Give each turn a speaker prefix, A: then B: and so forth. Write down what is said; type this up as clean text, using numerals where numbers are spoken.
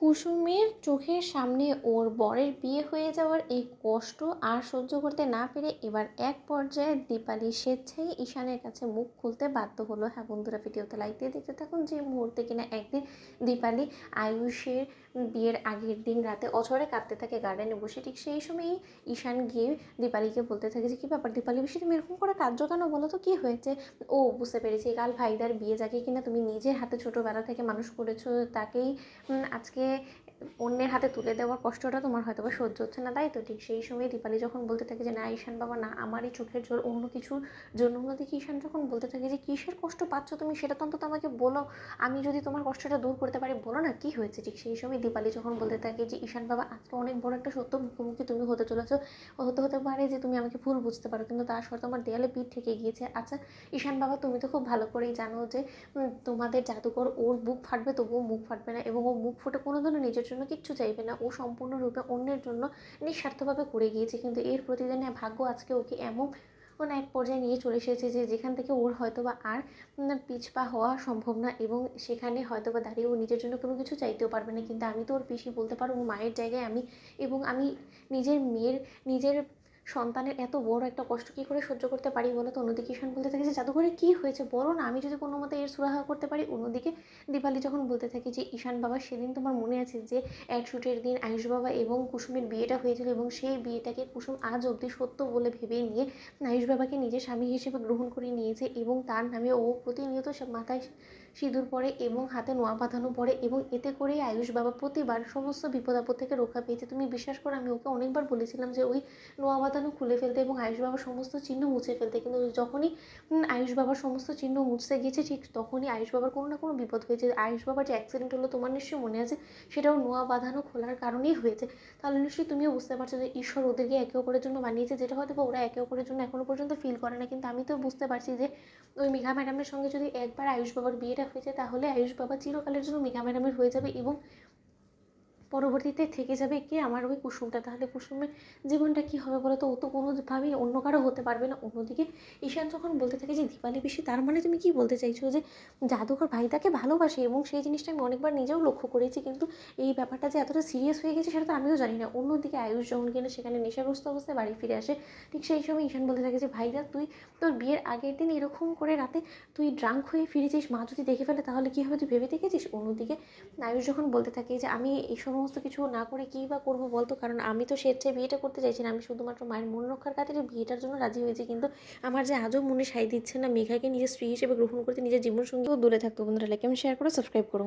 A: কুসুমের চোখের সামনে ওর বরের বিয়ে হয়ে যাওয়ার এই কষ্ট আর সহ্য করতে না পেরে এবার এক পর্যায়ে দীপালি স্বেচ্ছায় ঈশানের কাছে মুখ খুলতে বাধ্য হলো। হ্যাঁ বন্ধুরা, ভিডিওতে লাইক দিয়ে দেখতে থাকুন। যে মুহূর্তে কিনা একদিন দীপালি আয়ুষের বিয়ের আগের দিন রাতে অঝরে কাঁদতে থাকে গার্ডেনে বসে, ঠিক সেই সময়ই ঈশান গিয়ে দীপালিকে বলতে থাকে যে কী ব্যাপার দীপালি, বেশি তুমি এরকম করে কাঁদছো কেন, বলো তো কী হয়েছে। ও বুঝতে পেরেছি, কাল ভাইদার বিয়ে, যাকে কিনা তুমি নিজের হাতে ছোটোবেলা থেকে মানুষ করেছো, তাকেই আজকে অন্যের হাতে তুলে দেওয়ার কষ্টটা তোমার হয়তো বা সহ্য হচ্ছে না, তাই তো। ঠিক সেই সময় দীপালি যখন বলতে থাকে যে না ঈশান বাবা না, আমারই চোখের জোর অন্য কিছুর জন্য। অন্যদিকে ঈশান যখন বলতে থাকে যে কিসের কষ্ট পাচ্ছ তুমি, সেটা তো অন্তত আমাকে বলো, আমি যদি তোমার কষ্টটা দূর করতে পারি, বলো না কী হয়েছে। ঠিক সেই সময় দীপালি যখন বলতে থাকে যে ঈশান বাবা, আজকে অনেক বড় একটা সত্য মুখোমুখি তুমি হতে চলেছো। হতে পারে যে তুমি আমাকে ভুল বুঝতে পারো, কিন্তু তার সত্ত্বেও আমার দেয়ালে পিঠ থেকে গিয়েছে। আচ্ছা ঈশান বাবা, তুমি তো খুব ভালো করেই জানো যে তোমাদের জাদুকর ওর বুক ফাটবে তবুও মুখ ফাটবে না, এবং ও মুখ ফুটে কোনো দিনও নিজের জন্য কিচ্ছু চাইবে না। ও সম্পূর্ণরূপে অন্যের জন্য নিঃস্বার্থভাবে করে গিয়েছে, কিন্তু এর প্রতিদিনে ভাগ্য আজকে ওকে এমন এক পর্যায়ে নিয়ে চলে এসেছে যে যেখান থেকে ওর হয়তো বা আর পিছপা হওয়া সম্ভব না, এবং সেখানে হয়তো বা দাঁড়িয়ে ও নিজের জন্য কোনো কিছু চাইতেও পারবে না। কিন্তু আমি তো ওর পিসি, বলতে পারো ও মায়ের জায়গায় আমি, এবং আমি নিজের মেয়ের, নিজের সন্তানের এত বড় একটা কষ্ট কী করে সহ্য করতে পারি বলো তো। অন্যদিকে ঈশান বলতে থাকে যে জাদুঘরে কী হয়েছে বলো না, আমি যদি কোনো মতে এর সুরাহা করতে পারি। অন্যদিকে দীপালি যখন বলতে থাকে যে ঈশান বাবা, সেদিন তোমার মনে আছে যে শ্যুটের দিন আয়ুষ বাবা এবং কুসুমের বিয়েটা হয়েছিল, এবং সেই বিয়েটাকে কুসুম আজ অবধি সত্য বলে ভেবে নিয়ে আয়ুষ বাবাকে নিজের স্বামী হিসেবে গ্রহণ করে নিয়েছে, এবং তার নামে ও প্রতিনিয়ত সব মাথায় সিঁদুর পরে এবং হাতে নোয়া বাঁধানো পড়ে, এবং এতে করেই আয়ুষ বাবা প্রতিবার সমস্ত বিপদ আপদ থেকে রক্ষা পেয়েছে। তুমি বিশ্বাস করো, আমি ওকে অনেকবার বলেছিলাম যে ওই নোয়া বাঁধানো খুলে ফেলতে এবং আয়ুষ বাবার সমস্ত চিহ্ন মুছে ফেলতে, কিন্তু যখনই আয়ুষ বাবার সমস্ত চিহ্ন মুছতে গেছে, ঠিক তখনই আয়ুষ বাবার কোনো না কোনো বিপদ হয়েছে। আয়ুষ বাবার যে অ্যাক্সিডেন্ট হলো তোমার নিশ্চয়ই মনে আছে, সেটাও নোয়া বাঁধানো খোলার কারণেই হয়েছে। তাহলে নিশ্চয়ই তুমিও বুঝতে পারছো যে ঈশ্বর ওদেরকে একে অপরের জন্য বানিয়েছে, যেটা হয়তো বা ওরা একে অপরের জন্য এখনো পর্যন্ত ফিল করে না। কিন্তু আমি তো বুঝতে পারছি যে ওই মেঘা ম্যাডামের সঙ্গে যদি একবার আয়ুষ বাবার বিয়েটা হয়েছে, তাহলে আয়ুষ বাবা চিরকালের জন্য মেঘা ম্যাডামের হয়ে যাবে, এবং পরবর্তীতে থেকে যাবে কি আমার ওই কুসুমটা। তাহলে কুসুমের জীবনটা কী হবে বলো তো, ও তো কোনোভাবেই অন্য কারো হতে পারবে না। অন্যদিকে ঈশান যখন বলতে থাকে যে দীপালি পিসি, তার মানে তুমি কি বলতে চাইছো যে জাদুকর ভাই তাকে ভালোবাসে, এবং সেই জিনিসটা আমি অনেকবার নিজেও লক্ষ্য করেছি, কিন্তু এই ব্যাপারটা যে এতটা সিরিয়াস হয়ে গেছে সেটা তো আমিও জানি না। অন্যদিকে আয়ুষ যখন কিনা সেখানে নেশাগ্রস্ত অবস্থায় বাড়ি ফিরে আসে, ঠিক সেই সময় ঈশান বলতে থাকে যে ভাইরা, তুই তোর বিয়ের আগের দিন এরকম করে রাতে তুই ড্রাঙ্ক হয়ে ফিরেছিস, মা যদি দেখে ফেলে তাহলে কী হবে, তুই ভেবে দেখেছিস। অন্যদিকে আয়ুষ যখন বলতে থাকে যে আমি এই সমস্ত কিছু না করে কী বা করবো বলতো, কারণ আমি তো স্বেচ্ছায় বিয়েটা করতে চাইছি না, আমি শুধুমাত্র মায়ের মন রক্ষার খাতিরে বিয়েটার জন্য রাজি হয়েছি, কিন্তু আমার যে আজও মনে সায় দিচ্ছে না মেঘাকে নিজের স্ত্রী হিসেবে গ্রহণ করতে, নিজের জীবনসঙ্গীও দূরে থাকতো। বন্ধুরা লাইক এবং শেয়ার করো, সাবস্ক্রাইব করো।